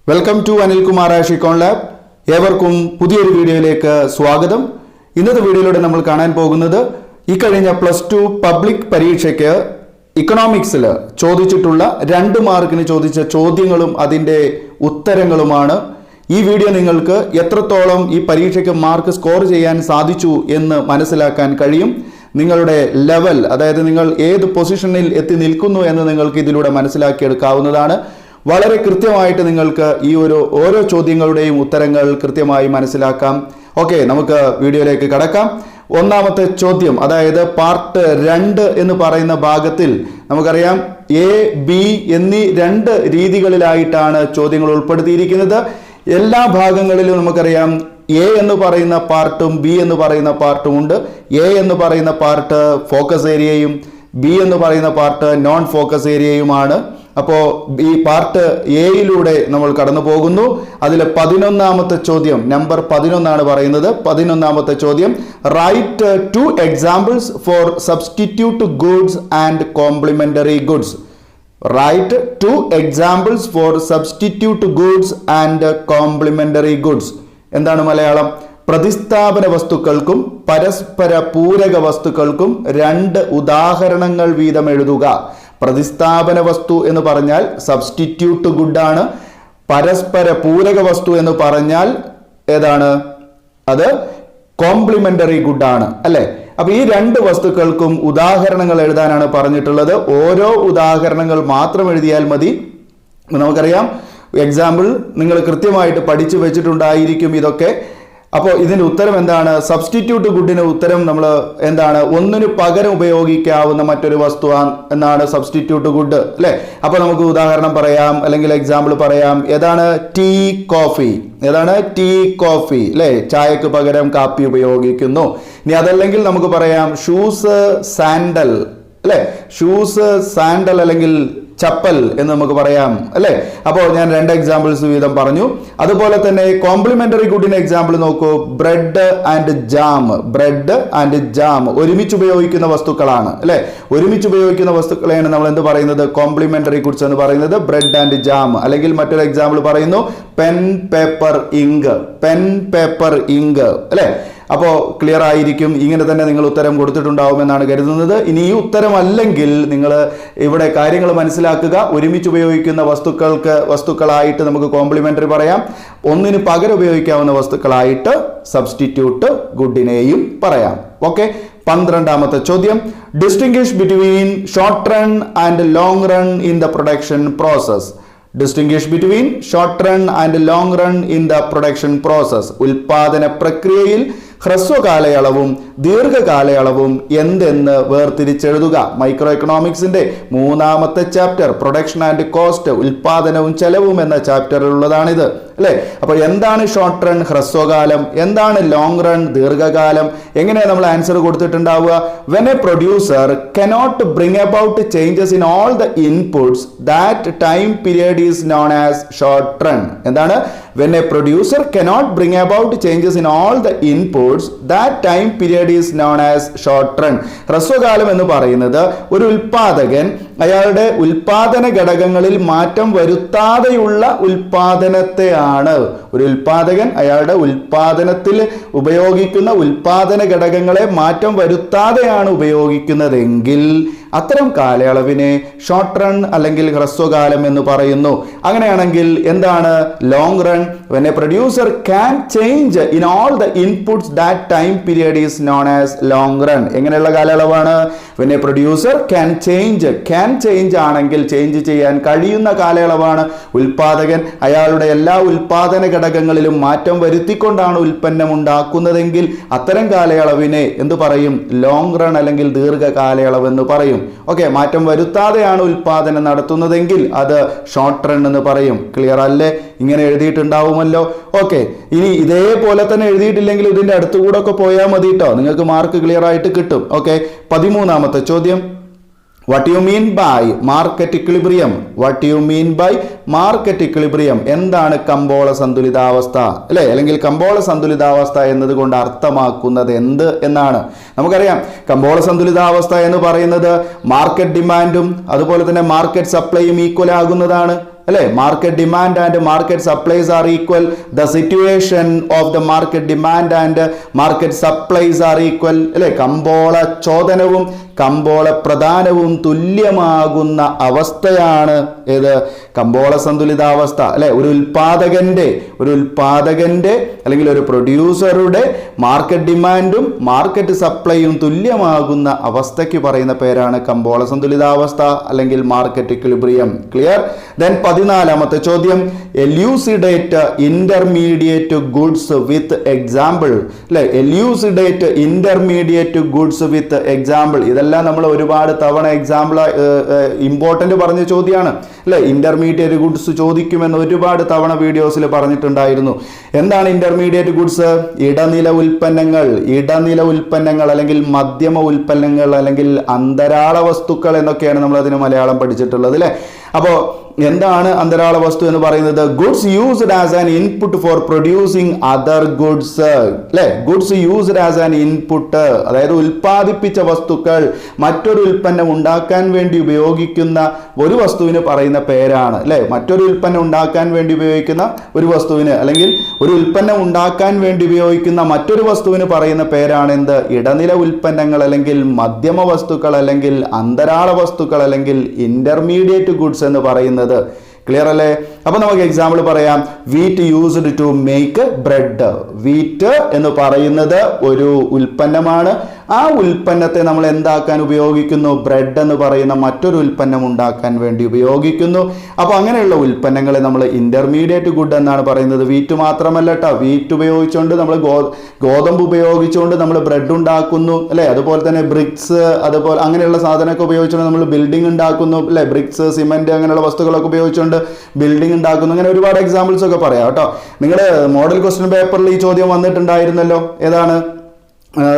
Welcome to Anilkumareconlab. ഏവർക്കും പുതിയൊരു വീഡിയോയിലേക്ക് സ്വാഗതം. ഇന്നത്തെ വീഡിയോയിലൂടെ നമ്മൾ കാണാൻ പോകുന്നത് ഇക്കഴിഞ്ഞ +2 പബ്ലിക് പരീക്ഷയ്ക്ക് ഇക്കണോമിക്സിൽ ചോദിച്ചിട്ടുള്ള 2 മാർക്കിന് ചോദിച്ച ചോദ്യങ്ങളും അതിൻ്റെ ഉത്തരങ്ങളുമാണ്. ഈ വീഡിയോ നിങ്ങൾക്ക് എത്രത്തോളം ഈ പരീക്ഷയ്ക്ക് മാർക്ക് സ്കോർ ചെയ്യാൻ സാധിച്ചു എന്ന് മനസ്സിലാക്കാൻ കഴിയും. നിങ്ങളുടെ ലെവൽ, അതായത് നിങ്ങൾ ഏത് പൊസിഷനിൽ എത്തി നിൽക്കുന്നു എന്ന് നിങ്ങൾക്ക് ഇതിലൂടെ മനസ്സിലാക്കിയെടുക്കാവുന്നതാണ്. വളരെ കൃത്യമായിട്ട് നിങ്ങൾക്ക് ഈ ഓരോ ചോദ്യങ്ങളുടെയും ഉത്തരങ്ങൾ കൃത്യമായി മനസ്സിലാക്കാം. ഓക്കെ, നമുക്ക് വീഡിയോയിലേക്ക് കടക്കാം. ഒന്നാമത്തെ ചോദ്യം, അതായത് പാർട്ട് 2 എന്ന് പറയുന്ന ഭാഗത്തിൽ നമുക്കറിയാം എ ബി എന്നീ 2 രീതികളിലായിട്ടാണ് ചോദ്യങ്ങൾ ഉൾപ്പെടുത്തിയിരിക്കുന്നത്. എല്ലാ ഭാഗങ്ങളിലും നമുക്കറിയാം എ എന്ന് പറയുന്ന പാർട്ടും ബി എന്ന് പറയുന്ന പാർട്ടും ഉണ്ട്. എ എന്ന് പറയുന്ന പാർട്ട് ഫോക്കസ് ഏരിയയും ബി എന്ന് പറയുന്ന പാർട്ട് നോൺ ഫോക്കസ് ഏരിയയുമാണ്. അപ്പോൾ ഈ പാർട്ട് എയിലൂടെ നമ്മൾ കടന്നു പോകുന്നു. അതിൽ 11ാമത്തെ ചോദ്യം, നമ്പർ 11 പറയുന്നത്. 11ാമത്തെ ചോദ്യം, write 2 examples for substitute goods and complementary goods. Write 2 examples for substitute goods and complementary goods. എന്താണ് മലയാളം? പ്രതിസ്ഥാപന വസ്തുക്കൾക്കും പരസ്പര പൂരക വസ്തുക്കൾക്കും 2 ഉദാഹരണങ്ങൾ വീതം എഴുതുക. പ്രതിസ്ഥാപന വസ്തു എന്ന് പറഞ്ഞാൽ സബ്സ്റ്റിറ്റ്യൂട്ട് ഗുഡാണ്. പരസ്പര പൂരക വസ്തു എന്ന് പറഞ്ഞാൽ ഏതാണ്? അത് കോംപ്ലിമെന്ററി ഗുഡാണ്, അല്ലെ? അപ്പൊ ഈ 2 വസ്തുക്കൾക്കും ഉദാഹരണങ്ങൾ എഴുതാനാണ് പറഞ്ഞിട്ടുള്ളത്. ഓരോ ഉദാഹരണങ്ങൾ മാത്രം എഴുതിയാൽ മതി. നമുക്കറിയാം എക്സാമ്പിൾ നിങ്ങൾ കൃത്യമായിട്ട് പഠിച്ചു വെച്ചിട്ടുണ്ടായിരിക്കും ഇതൊക്കെ. അപ്പോൾ ഇതിന്റെ ഉത്തരം എന്താണ്? സബ്സ്റ്റിറ്റ്യൂട്ട് ഗുഡിന് ഉത്തരം നമ്മൾ എന്താണ്? ഒന്നിന് പകരം ഉപയോഗിക്കാവുന്ന മറ്റൊരു വസ്തു എന്നാണ് സബ്സ്റ്റിറ്റ്യൂട്ട് ഗുഡ്, അല്ലെ? അപ്പൊ നമുക്ക് ഉദാഹരണം പറയാം, അല്ലെങ്കിൽ എക്സാമ്പിൾ പറയാം. ഏതാണ്? Tea, coffee. ഏതാണ്? ടീ, കോഫി, അല്ലെ? ചായക്ക് പകരം കാപ്പി ഉപയോഗിക്കുന്നു. ഇനി അതല്ലെങ്കിൽ നമുക്ക് പറയാം ഷൂസ്, സാൻഡൽ, അല്ലെ? ഷൂസ്, സാൻഡൽ അല്ലെങ്കിൽ ചപ്പൽ എന്ന് നമുക്ക് പറയാം, അല്ലെ? അപ്പോൾ ഞാൻ 2 എക്സാമ്പിൾസ് വീതം പറഞ്ഞു. അതുപോലെ തന്നെ കോംപ്ലിമെന്ററി ഗുഡിന് എക്സാമ്പിൾ നോക്കൂ. Bread and jam. Bread and jam ഒരുമിച്ച് ഉപയോഗിക്കുന്ന വസ്തുക്കളാണ്, അല്ലെ? ഒരുമിച്ച് ഉപയോഗിക്കുന്ന വസ്തുക്കളെയാണ് നമ്മൾ എന്ത് പറയുന്നത്? കോംപ്ലിമെന്ററി ഗുഡ്സ് എന്ന് പറയുന്നത്. Bread and jam. അല്ലെങ്കിൽ മറ്റൊരു എക്സാമ്പിൾ പറയുന്നു, pen, paper, ink. Pen, paper, ink, അല്ലെ? അപ്പോൾ ക്ലിയർ ആയിരിക്കും. ഇങ്ങനെ തന്നെ നിങ്ങൾ ഉത്തരം കൊടുത്തിട്ടുണ്ടാവുമെന്നാണ് കരുതുന്നത്. ഇനി ഈ ഉത്തരം അല്ലെങ്കിൽ നിങ്ങൾ ഇവിടെ കാര്യങ്ങൾ മനസ്സിലാക്കുക. ഒരുമിച്ച് ഉപയോഗിക്കുന്ന വസ്തുക്കളായിട്ട് നമുക്ക് കോംപ്ലിമെന്ററി പറയാം. ഒന്നിന് പകരം ഉപയോഗിക്കാവുന്ന വസ്തുക്കളായിട്ട് സബ്സ്റ്റിറ്റ്യൂട്ട് ഗുഡിനെയും പറയാം. ഓക്കെ, 12ാമത്തെ ചോദ്യം, distinguish between short run and long run in the production process. Distinguish between short run and long run in the production process. ഉൽപാദന പ്രക്രിയയിൽ ഹ്രസ്വകാലയളവും ദീർഘകാലയളവും എന്തെന്ന് വേർതിരിച്ചെഴുതുക. മൈക്രോ എക്കണോമിക്സിന്റെ 3ാമത്തെ ചാപ്റ്റർ പ്രൊഡക്ഷൻ ആൻഡ് കോസ്റ്റ്, ഉൽപാദനവും ചെലവും എന്ന ചാപ്റ്ററിലുള്ളതാണിത്, അല്ലെ? അപ്പൊ എന്താണ് ഷോർട്ട് റൺ, ഹ്രസ്വകാലം? എന്താണ് ലോങ് റൺ, ദീർഘകാലം? എങ്ങനെയാണ് നമ്മൾ ആൻസർ കൊടുത്തിട്ടുണ്ടാവുക? When a producer cannot bring about changes in all the inputs that time period is known as short run. എന്താണ്? When a producer cannot bring about changes in all the inputs that time period is known as short run. ഹ്രസ്വകാലം എന്ന് പറയുന്നത് ഒരു ഉൽപാദകൻ അയാളുടെ ഉൽപാദന ഘടകങ്ങളിൽ മാറ്റം വരുത്താതെയുള്ള ഉൽപാദനത്തെയാണ്. ഒരു ഉൽപാദകൻ അയാളുടെ ഉൽപാദനത്തിൽ ഉപയോഗിക്കുന്ന ഉൽപാദന ഘടകങ്ങളെ മാറ്റം വരുത്താതെയാണ് ഉപയോഗിക്കുന്നതെങ്കിൽ അത്തരം കാലയളവിനെ ഷോർട്ട് റൺ അല്ലെങ്കിൽ ഹ്രസ്വകാലം എന്ന് പറയുന്നു. അങ്ങനെയാണെങ്കിൽ എന്താണ് long run? When a producer can change in all the inputs that time period is known as long run. എങ്ങനെയുള്ള കാലയളവാണ്? When a producer can change. Can change ആണെങ്കിൽ ചേഞ്ച് ചെയ്യാൻ കഴിയുന്ന കാലയളവാണ്. ഉൽപാദകൻ അയാളുടെ എല്ലാ ഉൽപാദന ഘടകങ്ങളിലും മാറ്റം വരുത്തിക്കൊണ്ടാണ് ഉൽപ്പന്നം ഉണ്ടാക്കുന്നതെങ്കിൽ അത്തരം കാലയളവിനെ എന്ത് പറയും? ലോങ് റൺ അല്ലെങ്കിൽ ദീർഘകാലയളവ് എന്ന് പറയും. ഓക്കെ, മാറ്റം വരുത്താതെയാണ് ഉൽപാദനം നടത്തുന്നതെങ്കിൽ അത് ഷോർട്ട് റൺ എന്ന് പറയും. ക്ലിയർ അല്ലേ? ഇങ്ങനെ എഴുതിയിട്ടുണ്ടാവുമല്ലോ. ഓക്കെ, ഇനി ഇതേപോലെ തന്നെ എഴുതിയിട്ടില്ലെങ്കിൽ ഇതിന്റെ അടുത്തുകൂടെ ഒക്കെ പോയാൽ മതി കേട്ടോ, നിങ്ങൾക്ക് മാർക്ക് ക്ലിയർ ആയിട്ട് കിട്ടും. ഓക്കെ, 13ാമത്തെ ചോദ്യം, What do you mean by market equilibrium? What do you mean by market equilibrium? എന്താണ് കമ്പോള സന്തുലിതാവസ്ഥ, അല്ലെ? അല്ലെങ്കിൽ കമ്പോള സന്തുലിതാവസ്ഥ എന്നതുകൊണ്ട് അർത്ഥമാക്കുന്നത് എന്ത് എന്നാണ്. നമുക്കറിയാം കമ്പോള സന്തുലിതാവസ്ഥ എന്ന് പറയുന്നത് മാർക്കറ്റ് ഡിമാൻഡും അതുപോലെ തന്നെ മാർക്കറ്റ് സപ്ലൈയും ഈക്വൽ ആകുന്നതാണ്. അല്ലെ? Market demand and market supplies are equal. The situation of the market demand and market supplies are equal, അല്ലെ? കമ്പോള ചോദനവും കമ്പോള പ്രധാനവും തുല്യമാകുന്ന അവസ്ഥയാണ് ഏത്? കമ്പോള സന്തുലിതാവസ്ഥ, അല്ലെ? ഒരു ഉൽപാദകന്റെ അല്ലെങ്കിൽ ഒരു പ്രൊഡ്യൂസറുടെ മാർക്കറ്റ് ഡിമാൻഡും മാർക്കറ്റ് സപ്ലൈയും തുല്യമാകുന്ന അവസ്ഥയ്ക്ക് പറയുന്ന പേരാണ് കമ്പോള സന്തുലിതാവസ്ഥ അല്ലെങ്കിൽ മാർക്കറ്റ് ഇക്വിലിബ്രിയം. ക്ലിയർ? ദെൻ 14ാമത്തെ ചോദ്യം, elucidate intermediate goods with example, അല്ലെ? Elucidate intermediate goods with example. ഇതെല്ലാം നമ്മൾ ഒരുപാട് തവണ എക്സാമ്പിൾ ഇമ്പോർട്ടന്റ് പറഞ്ഞ ചോദ്യമാണ്, അല്ലെ? ഇന്റർമീഡിയറ്റ് ഗുഡ്സ് ചോദിക്കുമെന്ന് ഒരുപാട് തവണ വീഡിയോസിൽ പറഞ്ഞിട്ടുണ്ടായിരുന്നു. എന്താണ് ഇന്റർമീഡിയറ്റ് ഗുഡ്സ്? ഇടനില ഉൽപ്പന്നങ്ങൾ അല്ലെങ്കിൽ മധ്യമ ഉൽപ്പന്നങ്ങൾ അല്ലെങ്കിൽ അന്തരാള വസ്തുക്കൾ എന്നൊക്കെയാണ് നമ്മൾ അതിന് മലയാളം പഠിച്ചിട്ടുള്ളത്, അല്ലെ? അപ്പോൾ എന്താണ് അന്തരാള വസ്തു എന്ന് പറയുന്നത്? Goods used as an input for producing other goods, അല്ലെ? Goods used as an input, അതായത് ഉൽപ്പാദിപ്പിച്ച വസ്തുക്കൾ മറ്റൊരു ഉൽപ്പന്നം ഉണ്ടാക്കാൻ വേണ്ടി ഉപയോഗിക്കുന്ന ഒരു വസ്തുവിന് പറയുന്ന പേരാണ്, അല്ലെ? മറ്റൊരു ഉൽപ്പന്നം ഉണ്ടാക്കാൻ വേണ്ടി ഉപയോഗിക്കുന്ന ഒരു വസ്തുവിന് അല്ലെങ്കിൽ ഒരു ഉൽപ്പന്നം ഉണ്ടാക്കാൻ വേണ്ടി ഉപയോഗിക്കുന്ന മറ്റൊരു വസ്തുവിന് പറയുന്ന പേരാണ് എന്ത്? ഇടനില ഉൽപ്പന്നങ്ങൾ അല്ലെങ്കിൽ മധ്യമ വസ്തുക്കൾ അല്ലെങ്കിൽ അന്തരാള വസ്തുക്കൾ അല്ലെങ്കിൽ ഇന്റർമീഡിയറ്റ് ഗുഡ്സ് എന്ന് പറയുന്നത്. ക്ലിയർ അല്ലേ? അപ്പൊ നമുക്ക് എക്സാമ്പിൾ പറയാം. Wheat used to make bread. Wheat എന്ന് പറയുന്നത് ഒരു ഉൽപ്പന്നമാണ്. ആ ഉൽപ്പന്നത്തെ നമ്മൾ എന്താക്കാൻ ഉപയോഗിക്കുന്നു? ബ്രെഡ് എന്ന് പറയുന്ന മറ്റൊരു ഉൽപ്പന്നം ഉണ്ടാക്കാൻ വേണ്ടി ഉപയോഗിക്കുന്നു. അപ്പൊ അങ്ങനെയുള്ള ഉൽപ്പന്നങ്ങളെ നമ്മൾ ഇന്റർമീഡിയറ്റ് ഗുഡ് എന്നാണ് പറയുന്നത്. വീറ്റ് മാത്രമല്ല കേട്ടോ, വീറ്റ് ഉപയോഗിച്ചുകൊണ്ട് നമ്മൾ ഗോതമ്പ് ഉപയോഗിച്ചുകൊണ്ട് നമ്മൾ ബ്രെഡ് ഉണ്ടാക്കുന്നു, അല്ലെ? അതുപോലെ തന്നെ ബ്രിക്സ്, അതുപോലെ അങ്ങനെയുള്ള സാധനമൊക്കെ ഉപയോഗിച്ചുകൊണ്ട് നമ്മൾ ബിൽഡിംഗ് ഉണ്ടാക്കുന്നു, അല്ലെ? ബ്രിക്സ്, സിമെന്റ് അങ്ങനെയുള്ള വസ്തുക്കളൊക്കെ ഉപയോഗിച്ചുകൊണ്ട് ബിൽഡിംഗ് ഉണ്ടാക്കുന്നു. അങ്ങനെ ഒരുപാട് എക്സാമ്പിൾസ് ഒക്കെ പറയാം കേട്ടോ. നിങ്ങളുടെ മോഡൽ ക്വസ്റ്റ്യൻ പേപ്പറിൽ ഈ ചോദ്യം വന്നിട്ടുണ്ടായിരുന്നല്ലോ. ഏതാണ്?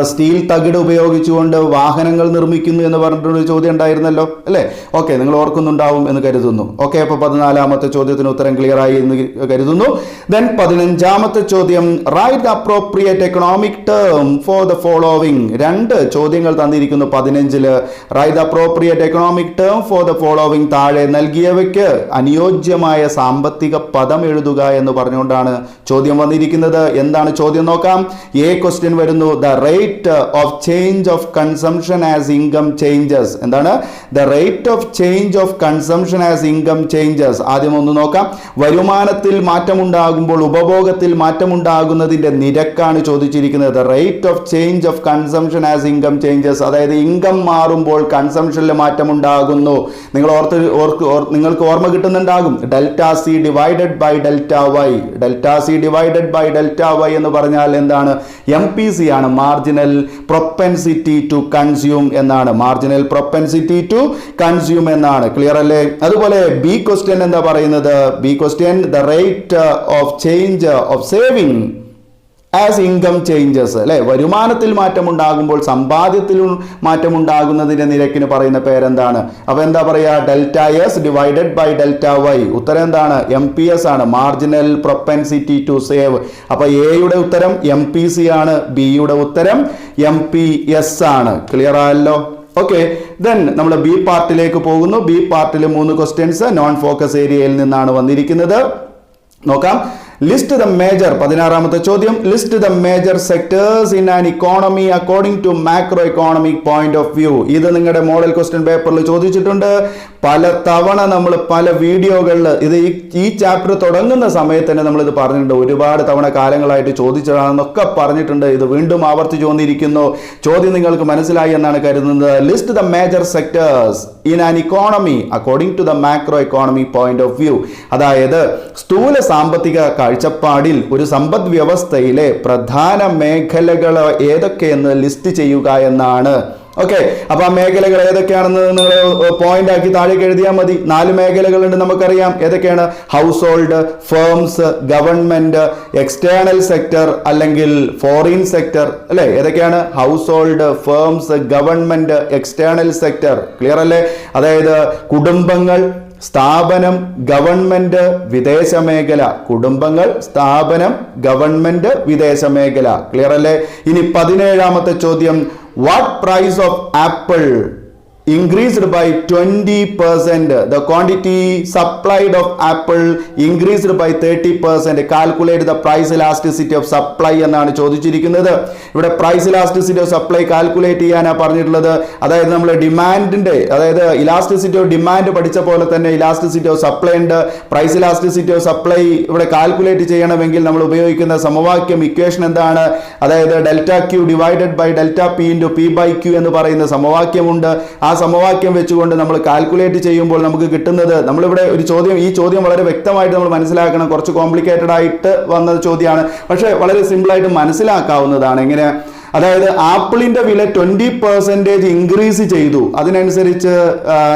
സ്റ്റീൽ തകിട് ഉപയോഗിച്ചുകൊണ്ട് വാഹനങ്ങൾ നിർമ്മിക്കുന്നു എന്ന് പറഞ്ഞിട്ടൊരു ചോദ്യം ഉണ്ടായിരുന്നല്ലോ, അല്ലേ? ഓക്കെ, നിങ്ങൾ ഓർക്കുന്നുണ്ടാവും എന്ന് കരുതുന്നു. ഓക്കെ, അപ്പോൾ 14ാമത്തെ ചോദ്യത്തിന് ഉത്തരം ക്ലിയർ ആയി എന്ന് കരുതുന്നു. ദെൻ 15ാമത്തെ ചോദ്യം, write the appropriate economic term for the following. 2 ചോദ്യങ്ങൾ തന്നിരിക്കുന്നു 15ല്. Write the appropriate economic term for the following. താഴെ നൽകിയവയ്ക്ക് അനുയോജ്യമായ സാമ്പത്തിക പദം എഴുതുക എന്ന് പറഞ്ഞുകൊണ്ടാണ് ചോദ്യം വന്നിരിക്കുന്നത്. എന്താണ് ചോദ്യം നോക്കാം. എ ക്വസ്റ്റ്യൻ വരുന്നു, the rate of change of consumption as income changes. എന്താണ്? The rate of change of consumption as income changes. ആദ്യം ഒന്ന് നോക്കാം. വരുമാനത്തിൽ മാറ്റമുണ്ടാകുമ്പോൾ ഉപഭോഗത്തിൽ മാറ്റമുണ്ടാകുന്നതിന്റെ നിരക്കാണ് ചോദിച്ചിരിക്കുന്നത്. The rate of change of consumption as income changes. അതായത് ഇൻകം മാറുമ്പോൾ കൺസംഷനിൽ മാറ്റമുണ്ടാകുന്നു. നിങ്ങൾക്ക് ഓർമ്മ കിട്ടുന്നുണ്ടാകും. Delta C divided by delta Y. Delta C divided by delta Y എന്ന് പറഞ്ഞാൽ എന്താണ്? MPC ആണ്, മാർജിനൽ പ്രൊപ്പൻസിറ്റി ടു കൺസ്യൂം എന്നാണ്. മാർജിനൽ പ്രൊപ്പൻസിറ്റി ടു കൺസ്യൂം എന്നാണ്. ക്ലിയർ അല്ലേ? അതുപോലെ ബി ക്വസ്റ്റ്യൻ എന്താ പറയുന്നത്? B question, the rate of change of saving as income changes, അല്ലെ? വരുമാനത്തിൽ മാറ്റമുണ്ടാകുമ്പോൾ സമ്പാദ്യത്തിൽ മാറ്റമുണ്ടാകുന്നതിന്റെ നിരക്കിന് പറയുന്ന പേരെന്താണ്? അപ്പൊ എന്താ പറയാ? Delta S divided by delta Y. ഉത്തരം എന്താണ്? MPS ആണ്, മാർജിനൽ പ്രൊപ്പൻസിറ്റി ടു സേവ്. അപ്പൊ എയുടെ ഉത്തരം MPC ആണ്, ബിയുടെ ഉത്തരം MPS ആണ്. ക്ലിയർ ആയല്ലോ? ഓക്കെ, ദെൻ നമ്മൾ ബി പാർട്ടിലേക്ക് പോകുന്നു. ബി പാർട്ടിൽ 3 ക്വസ്റ്റ്യൻസ് നോൺ ഫോക്കസ് ഏരിയയിൽ നിന്നാണ് വന്നിരിക്കുന്നത്. നോക്കാം. ലിസ്റ്റ് ദ മേജർ, 16ാമത്തെ ചോദ്യം, list the major sectors in an economy according to macro economic point of view. ഇത് നിങ്ങളുടെ മോഡൽ ക്വസ്റ്റ്യൻ പേപ്പറിൽ ചോദിച്ചിട്ടുണ്ട്. പല തവണ നമ്മൾ പല വീഡിയോകളിൽ ഇത് ഈ ചാപ്റ്റർ തുടങ്ങുന്ന സമയത്ത് തന്നെ നമ്മൾ ഇത് പറഞ്ഞിട്ടുണ്ട്. ഒരുപാട് തവണ കാലങ്ങളായിട്ട് ചോദിച്ചതാണെന്നൊക്കെ പറഞ്ഞിട്ടുണ്ട്. ഇത് വീണ്ടും ആവർത്തിച്ചു വന്നിരിക്കുന്നു. ചോദ്യം നിങ്ങൾക്ക് മനസ്സിലായി എന്നാണ് കരുതുന്നത്. List the major sectors in an economy according to the macro economic point of view. അതായത് സ്ഥൂല സാമ്പത്തിക കാഴ്ചപ്പാടിൽ ഒരു സമ്പദ് വ്യവസ്ഥയിലെ പ്രധാന മേഖലകൾ ഏതൊക്കെയെന്ന് ലിസ്റ്റ് ചെയ്യുക എന്നാണ്. ഓക്കെ, അപ്പൊ ആ മേഖലകൾ ഏതൊക്കെയാണെന്ന് നിങ്ങൾ പോയിന്റ് ആക്കി താഴേക്ക് എഴുതിയാൽ മതി. 4 മേഖലകളുണ്ട്, നമുക്കറിയാം. ഏതൊക്കെയാണ്? House hold, firms, government, external sector അല്ലെങ്കിൽ ഫോറിൻ സെക്ടർ, അല്ലെ? ഏതൊക്കെയാണ്? House hold, firms, government, external sector. Clear അല്ലേ? അതായത് കുടുംബങ്ങൾ, സ്ഥാപനം, ഗവൺമെന്റ്, വിദേശ മേഖല. കുടുംബങ്ങൾ, സ്ഥാപനം, ഗവൺമെന്റ്, വിദേശ മേഖല. ക്ലിയർ അല്ലേ? ഇനി 17ാമത്തെ ചോദ്യം, what price of apple increased by 20%. The quantity supplied of apple increased by 30%. Calculate the price elasticity of supply എന്നാണ് ചോദിച്ചിരിക്കുന്നത്. ഇവിടെ price elasticity of supply calculate ചെയ്യാനാണ് പറഞ്ഞിട്ടുള്ളത്. അതായത് നമ്മൾ ഡിമാൻഡിന്റെ, അതായത് ഇലാസ്റ്റിസിറ്റി ഓഫ് ഡിമാൻഡ് പഠിച്ച പോലെ തന്നെ ഇലാസ്റ്റിസിറ്റി ഓഫ് സപ്ലൈ ഉണ്ട്. പ്രൈസ് ഇലാസ്റ്റിസിറ്റി ഓഫ് സപ്ലൈ ഇവിടെ കാൽക്കുലേറ്റ് ചെയ്യണമെങ്കിൽ നമ്മൾ ഉപയോഗിക്കുന്ന സമവാക്യം, ഇക്വേഷൻ എന്താണ്? അതായത് delta Q divided by delta P into P by Q എന്ന് പറയുന്ന സമവാക്യമുണ്ട്. ആ സമവാക്യം വെച്ചുകൊണ്ട് നമ്മൾ കാൽക്കുലേറ്റ് ചെയ്യുമ്പോൾ നമുക്ക് കിട്ടുന്നത്, നമ്മളിവിടെ ഒരു ചോദ്യം, ഈ ചോദ്യം വളരെ വ്യക്തമായിട്ട് നമ്മൾ മനസ്സിലാക്കണം. കുറച്ച് കോംപ്ലിക്കേറ്റഡ് ആയിട്ട് വന്ന ചോദ്യമാണ്, പക്ഷേ വളരെ സിമ്പിൾ ആയിട്ട് മനസ്സിലാക്കാവുന്നതാണ്. എങ്ങനെ? അതായത് ആപ്പിളിന്റെ വില 20% ഇൻക്രീസ് ചെയ്തു, അതിനനുസരിച്ച്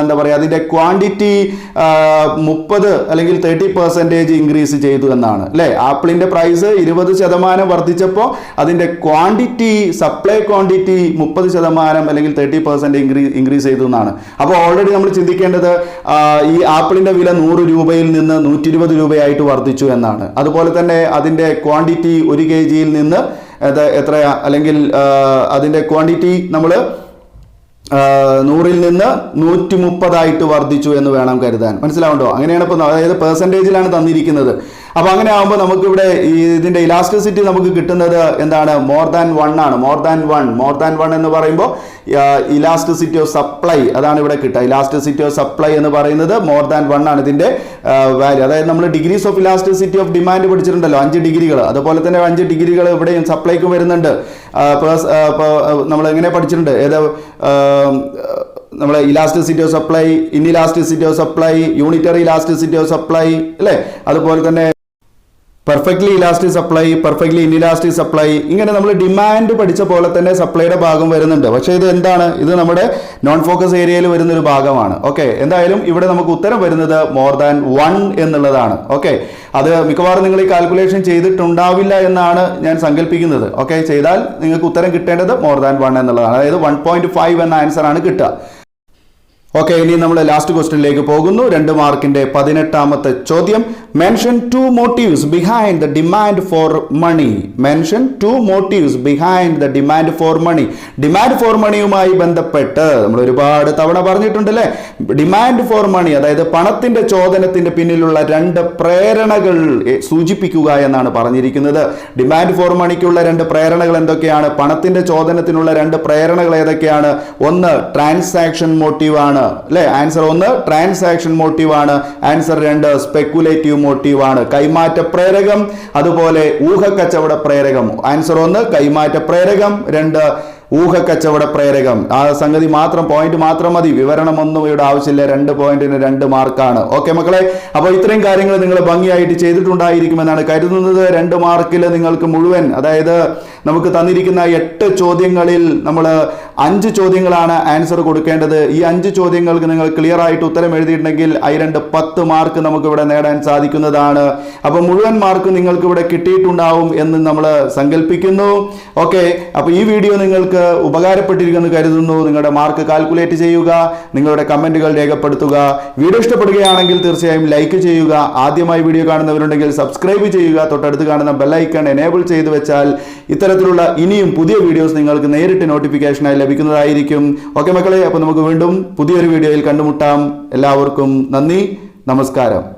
എന്താ പറയുക, അതിന്റെ ക്വാണ്ടിറ്റി 30 അല്ലെങ്കിൽ 30% ഇൻക്രീസ് ചെയ്തു എന്നാണ് അല്ലേ. ആപ്പിളിന്റെ പ്രൈസ് 20% വർദ്ധിച്ചപ്പോൾ അതിന്റെ ക്വാണ്ടിറ്റി, സപ്ലൈ ക്വാണ്ടിറ്റി 30% അല്ലെങ്കിൽ 30% ഇൻക്രീസ് ചെയ്തു എന്നാണ്. അപ്പോൾ ഓൾറെഡി നമ്മൾ ചിന്തിക്കേണ്ടത് ഈ ആപ്പിളിന്റെ വില 100 രൂപയിൽ നിന്ന് 120 രൂപയായിട്ട് വർദ്ധിച്ചു എന്നാണ്. അതുപോലെ തന്നെ അതിന്റെ ക്വാണ്ടിറ്റി 1 kg നിന്ന് എത്രയാ, അല്ലെങ്കിൽ അതിന്റെ ക്വാണ്ടിറ്റി നമ്മൾ 100-ൽ നിന്ന് 130 വർദ്ധിച്ചു എന്ന് വേണം കരുതാൻ. മനസ്സിലാവുണ്ടോ? അങ്ങനെയാണ് ഇപ്പോൾ, അതായത് പെർസെൻറ്റേജിലാണ് തന്നിരിക്കുന്നത്. അപ്പോൾ അങ്ങനെ ആകുമ്പോൾ നമുക്കിവിടെ ഇതിന്റെ ഇലാസ്റ്റിസിറ്റി നമുക്ക് കിട്ടുന്നത് എന്താണ്? മോർ ദാൻ 1 ആണ്. മോർ ദാൻ 1 എന്ന് പറയുമ്പോൾ ഇലാസ്റ്റിസിറ്റി ഓഫ് സപ്ലൈ, അതാണ് ഇവിടെ കിട്ടുക. ഇലാസ്റ്റിസിറ്റി ഓഫ് സപ്ലൈ എന്ന് പറയുന്നത് മോർ ദാൻ 1 ആണ് ഇതിന്റെ വാല്യൂ. അതായത് നമ്മൾ degrees of elasticity of demand പഠിച്ചിട്ടുണ്ടല്ലോ, 5 ഡിഗ്രികൾ. അതുപോലെ തന്നെ 5 ഡിഗ്രികൾ ഇവിടെയും സപ്ലൈക്ക് വരുന്നുണ്ട്. നമ്മൾ എങ്ങനെ പഠിച്ചിട്ടുണ്ട്? ഏത് നമ്മളെ elasticity of supply, inelasticity of supply, unitary elasticity of supply അല്ലേ. അതുപോലെ തന്നെ perfectly elastic supply, perfectly inelastic supply, ഇങ്ങനെ നമ്മൾ ഡിമാൻഡ് പഠിച്ച പോലെ തന്നെ സപ്ലൈയുടെ ഭാഗം വരുന്നുണ്ട്. പക്ഷേ ഇത് എന്താണ്? ഇത് നമ്മുടെ നോൺ ഫോക്കസ് ഏരിയയിൽ വരുന്നൊരു ഭാഗമാണ്. ഓക്കെ, എന്തായാലും ഇവിടെ നമുക്ക് ഉത്തരം വരുന്നത് മോർ ദാൻ 1 എന്നുള്ളതാണ്. ഓക്കെ, അത് മിക്കവാറും നിങ്ങൾ ഈ കാൽക്കുലേഷൻ ചെയ്തിട്ടുണ്ടാവില്ല എന്നാണ് ഞാൻ സങ്കല്പിക്കുന്നത്. ഓക്കെ, ചെയ്താൽ നിങ്ങൾക്ക് ഉത്തരം കിട്ടേണ്ടത് മോർ ദാൻ 1 എന്നുള്ളതാണ്. അതായത് 1.5 എന്ന ആൻസർ ആണ് കിട്ടുക. ഓക്കെ, ഇനി നമ്മൾ ലാസ്റ്റ് ക്വസ്റ്റ്യനിലേക്ക് പോകുന്നു. 2 മാർക്കിന്റെ 18ാമത്തെ ചോദ്യം. Mention 2 motives behind the demand for money. Mention 2 motives behind the demand for money. Demand for മണിയുമായി ബന്ധപ്പെട്ട് നമ്മൾ ഒരുപാട് തവണ പറഞ്ഞിട്ടുണ്ടല്ലേ. ഡിമാൻഡ് ഫോർ മണി, അതായത് പണത്തിന്റെ ചോദനത്തിന്റെ പിന്നിലുള്ള 2 പ്രേരണകൾ സൂചിപ്പിക്കുക എന്നാണ് പറഞ്ഞിരിക്കുന്നത്. ഡിമാൻഡ് ഫോർ മണിക്കുള്ള 2 പ്രേരണകൾ എന്തൊക്കെയാണ്? പണത്തിന്റെ ചോദനത്തിനുള്ള 2 പ്രേരണകൾ ഏതൊക്കെയാണ്? ഒന്ന് ട്രാൻസാക്ഷൻ മോട്ടീവ് ആണ് അല്ലേ. ആൻസർ 1 ട്രാൻസാക്ഷൻ മോട്ടീവ് ആണ്. ആൻസർ 2 സ്പെക്കുലേറ്റീവ് മോട്ടീവ് ആണ്, കൈമാറ്റ പ്രേരകം. അതുപോലെ ഊഹക്കച്ചവട പ്രേരകം. ആൻസർ 1 കൈമാറ്റ പ്രേരകം, 2 ഊഹക്കച്ചവട പ്രേരകം. ആ സംഗതി മാത്രം, പോയിന്റ് മാത്രം മതി, വിവരണമൊന്നും ഇവിടെ ആവശ്യമില്ല. 2 പോയിന്റിന് 2 മാർക്കാണ്. ഓക്കെ മക്കളെ, അപ്പോൾ ഇത്രയും കാര്യങ്ങൾ നിങ്ങൾ ഭംഗിയായിട്ട് ചെയ്തിട്ടുണ്ടായിരിക്കുമെന്നാണ് കരുതുന്നത്. 2 മാർക്കിൽ നിങ്ങൾക്ക് മുഴുവൻ, അതായത് നമുക്ക് തന്നിരിക്കുന്ന 8 ചോദ്യങ്ങളിൽ നമ്മൾ 5 ചോദ്യങ്ങളാണ് ആൻസർ കൊടുക്കേണ്ടത്. ഈ 5 ചോദ്യങ്ങൾക്ക് നിങ്ങൾ ക്ലിയർ ആയിട്ട് ഉത്തരം എഴുതിയിട്ടുണ്ടെങ്കിൽ 10 മാർക്ക് നമുക്ക് ഇവിടെ നേടാൻ സാധിക്കുന്നതാണ്. അപ്പോൾ മുഴുവൻ മാർക്ക് നിങ്ങൾക്ക് ഇവിടെ കിട്ടിയിട്ടുണ്ടാവും എന്ന് നമ്മൾ സങ്കല്പിക്കുന്നു. ഓക്കെ, അപ്പോൾ ഈ വീഡിയോ നിങ്ങൾക്ക് ഉപകാരപ്പെട്ടിരിക്കുമെന്ന് കരുതുന്നു. നിങ്ങളുടെ മാർക്ക് കാൽക്കുലേറ്റ് ചെയ്യുക, നിങ്ങളുടെ കമന്റുകൾ രേഖപ്പെടുത്തുക. വീഡിയോ ഇഷ്ടപ്പെടുകയാണെങ്കിൽ തീർച്ചയായും ലൈക്ക് ചെയ്യുക. ആദ്യമായി വീഡിയോ കാണുന്നവരുണ്ടെങ്കിൽ സബ്സ്ക്രൈബ് ചെയ്യുക. തൊട്ടടുത്ത് കാണുന്ന ബെൽ ഐക്കൺ എനേബിൾ ചെയ്തു വെച്ചാൽ ഇത്തരത്തിലുള്ള ഇനിയും പുതിയ വീഡിയോസ് നിങ്ങൾക്ക് നേരിട്ട് നോട്ടിഫിക്കേഷനായി ലഭിക്കുന്നതായിരിക്കും. ഓക്കെ മക്കളെ, അപ്പോൾ നമുക്ക് വീണ്ടും പുതിയൊരു വീഡിയോയിൽ കണ്ടുമുട്ടാം. എല്ലാവർക്കും നന്ദി, നമസ്കാരം.